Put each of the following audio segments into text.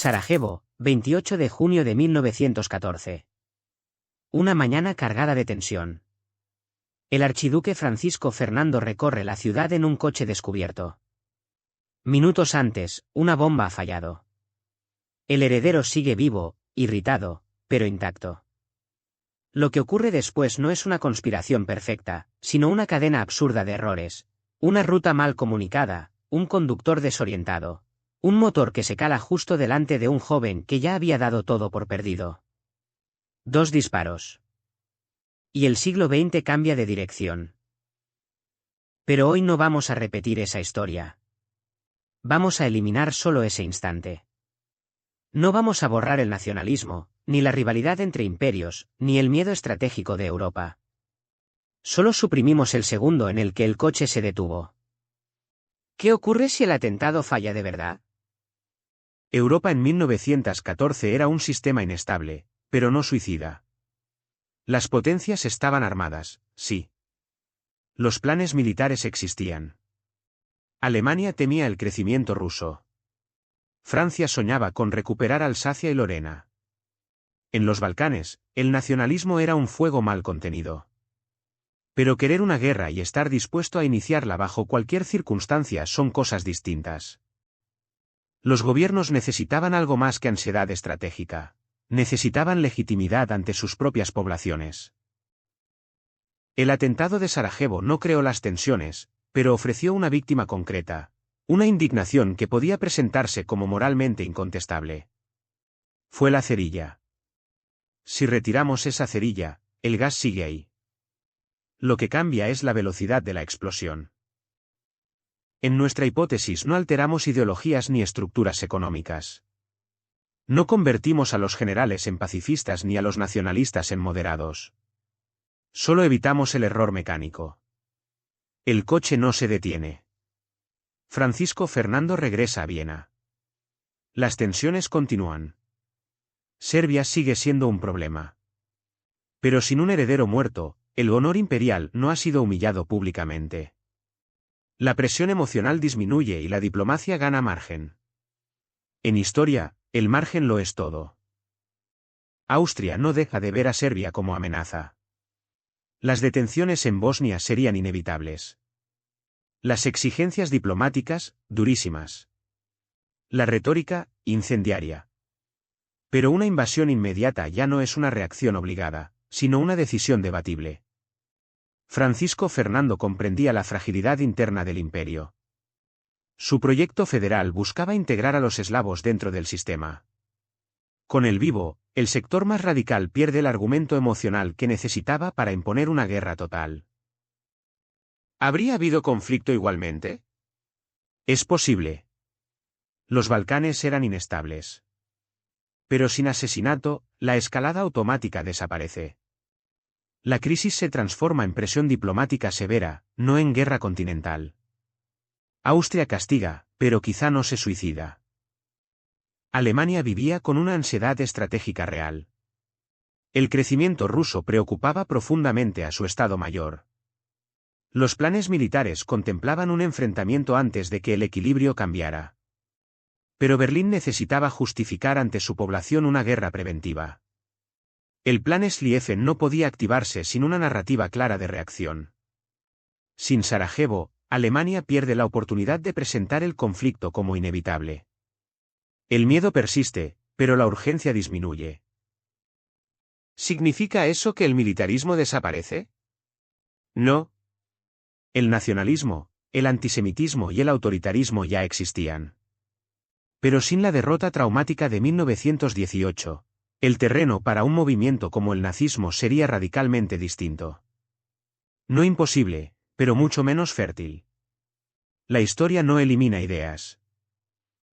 Sarajevo, 28 de junio de 1914. Una mañana cargada de tensión. El archiduque Francisco Fernando recorre la ciudad en un coche descubierto. Minutos antes, una bomba ha fallado. El heredero sigue vivo, irritado, pero intacto. Lo que ocurre después no es una conspiración perfecta, sino una cadena absurda de errores, una ruta mal comunicada, un conductor desorientado, un motor que se cala justo delante de un joven que ya había dado todo por perdido. 2 disparos. Y el siglo XX cambia de dirección. Pero hoy no vamos a repetir esa historia. Vamos a eliminar solo ese instante. No vamos a borrar el nacionalismo, ni la rivalidad entre imperios, ni el miedo estratégico de Europa. Solo suprimimos el segundo en el que el coche se detuvo. ¿Qué ocurre si el atentado falla de verdad? Europa en 1914 era un sistema inestable, pero no suicida. Las potencias estaban armadas, sí. Los planes militares existían. Alemania temía el crecimiento ruso. Francia soñaba con recuperar Alsacia y Lorena. En los Balcanes, el nacionalismo era un fuego mal contenido. Pero querer una guerra y estar dispuesto a iniciarla bajo cualquier circunstancia son cosas distintas. Los gobiernos necesitaban algo más que ansiedad estratégica. Necesitaban legitimidad ante sus propias poblaciones. El atentado de Sarajevo no creó las tensiones, pero ofreció una víctima concreta, una indignación que podía presentarse como moralmente incontestable. Fue la cerilla. Si retiramos esa cerilla, el gas sigue ahí. Lo que cambia es la velocidad de la explosión. En nuestra hipótesis no alteramos ideologías ni estructuras económicas. No convertimos a los generales en pacifistas ni a los nacionalistas en moderados. Solo evitamos el error mecánico. El coche no se detiene. Francisco Fernando regresa a Viena. Las tensiones continúan. Serbia sigue siendo un problema. Pero sin un heredero muerto, el honor imperial no ha sido humillado públicamente. La presión emocional disminuye y la diplomacia gana margen. En historia, el margen lo es todo. Austria no deja de ver a Serbia como amenaza. Las detenciones en Bosnia serían inevitables. Las exigencias diplomáticas, durísimas. La retórica, incendiaria. Pero una invasión inmediata ya no es una reacción obligada, sino una decisión debatible. Francisco Fernando comprendía la fragilidad interna del imperio. Su proyecto federal buscaba integrar a los eslavos dentro del sistema. Con el vivo, el sector más radical pierde el argumento emocional que necesitaba para imponer una guerra total. ¿Habría habido conflicto igualmente? Es posible. Los Balcanes eran inestables. Pero sin asesinato, la escalada automática desaparece. La crisis se transforma en presión diplomática severa, no en guerra continental. Austria castiga, pero quizá no se suicida. Alemania vivía con una ansiedad estratégica real. El crecimiento ruso preocupaba profundamente a su Estado Mayor. Los planes militares contemplaban un enfrentamiento antes de que el equilibrio cambiara. Pero Berlín necesitaba justificar ante su población una guerra preventiva. El plan Schlieffen no podía activarse sin una narrativa clara de reacción. Sin Sarajevo, Alemania pierde la oportunidad de presentar el conflicto como inevitable. El miedo persiste, pero la urgencia disminuye. ¿Significa eso que el militarismo desaparece? No. El nacionalismo, el antisemitismo y el autoritarismo ya existían. Pero sin la derrota traumática de 1918, el terreno para un movimiento como el nazismo sería radicalmente distinto. No imposible, pero mucho menos fértil. La historia no elimina ideas.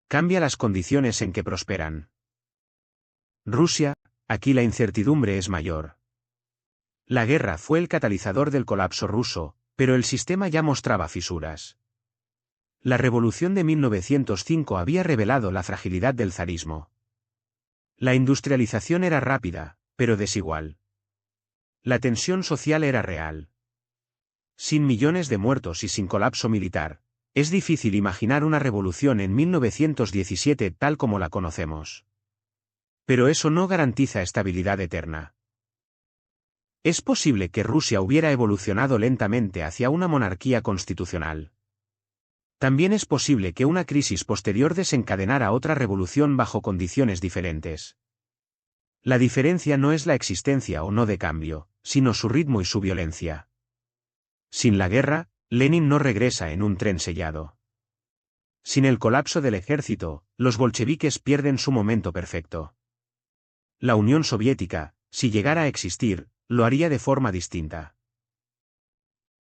Cambia las condiciones en que prosperan. Rusia, aquí la incertidumbre es mayor. La guerra fue el catalizador del colapso ruso, pero el sistema ya mostraba fisuras. La revolución de 1905 había revelado la fragilidad del zarismo. La industrialización era rápida, pero desigual. La tensión social era real. Sin millones de muertos y sin colapso militar, Es difícil imaginar una revolución en 1917 tal como la conocemos. Pero eso no garantiza estabilidad eterna. Es posible que Rusia hubiera evolucionado lentamente hacia una monarquía constitucional. También es posible que una crisis posterior desencadenara otra revolución bajo condiciones diferentes. La diferencia no es la existencia o no de cambio, sino su ritmo y su violencia. Sin la guerra, Lenin no regresa en un tren sellado. Sin el colapso del ejército, los bolcheviques pierden su momento perfecto. La Unión Soviética, si llegara a existir, lo haría de forma distinta.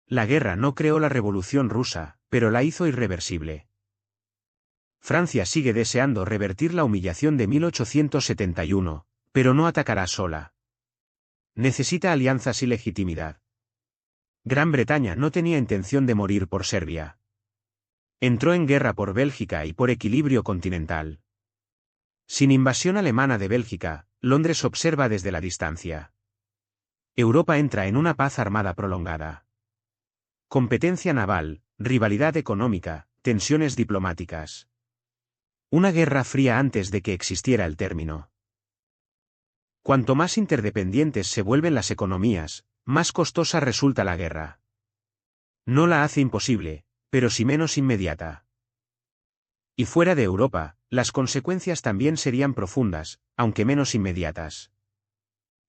La guerra no creó la Revolución Rusa, pero la hizo irreversible. Francia sigue deseando revertir la humillación de 1871, pero no atacará sola. Necesita alianzas y legitimidad. Gran Bretaña no tenía intención de morir por Serbia. Entró en guerra por Bélgica y por equilibrio continental. Sin invasión alemana de Bélgica, Londres observa desde la distancia. Europa entra en una paz armada prolongada. Competencia naval, rivalidad económica, tensiones diplomáticas. Una guerra fría antes de que existiera el término. Cuanto más interdependientes se vuelven las economías, más costosa resulta la guerra. No la hace imposible, pero sí menos inmediata. Y fuera de Europa, las consecuencias también serían profundas, aunque menos inmediatas.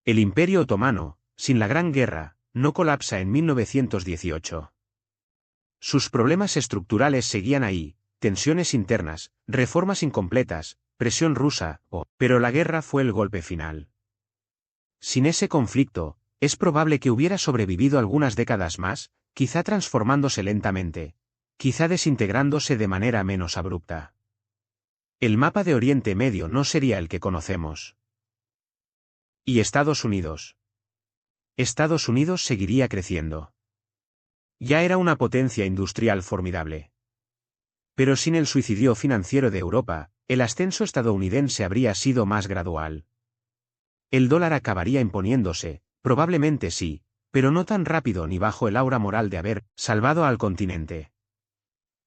El Imperio Otomano, sin la Gran Guerra, no colapsa en 1918. Sus problemas estructurales seguían ahí, tensiones internas, reformas incompletas, presión rusa, pero la guerra fue el golpe final. Sin ese conflicto, es probable que hubiera sobrevivido algunas décadas más, quizá transformándose lentamente, quizá desintegrándose de manera menos abrupta. El mapa de Oriente Medio no sería el que conocemos. ¿Y Estados Unidos? Estados Unidos seguiría creciendo. Ya era una potencia industrial formidable. Pero sin el suicidio financiero de Europa, el ascenso estadounidense habría sido más gradual. El dólar acabaría imponiéndose, probablemente sí, pero no tan rápido ni bajo el aura moral de haber salvado al continente.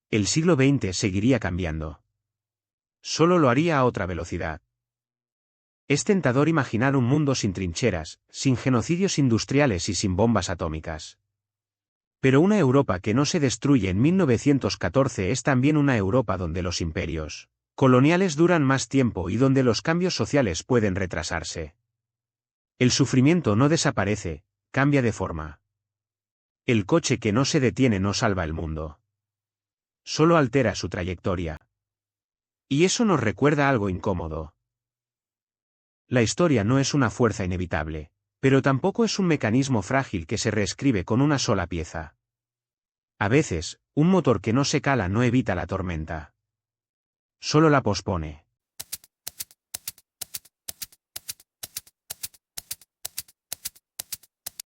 El siglo XX seguiría cambiando. Solo lo haría a otra velocidad. Es tentador imaginar un mundo sin trincheras, sin genocidios industriales y sin bombas atómicas. Pero una Europa que no se destruye en 1914 es también una Europa donde los imperios coloniales duran más tiempo y donde los cambios sociales pueden retrasarse. El sufrimiento no desaparece, cambia de forma. El coche que no se detiene no salva el mundo. Solo altera su trayectoria. Y eso nos recuerda algo incómodo. La historia no es una fuerza inevitable, pero tampoco es un mecanismo frágil que se reescribe con una sola pieza. A veces, un motor que no se cala no evita la tormenta. Solo la pospone.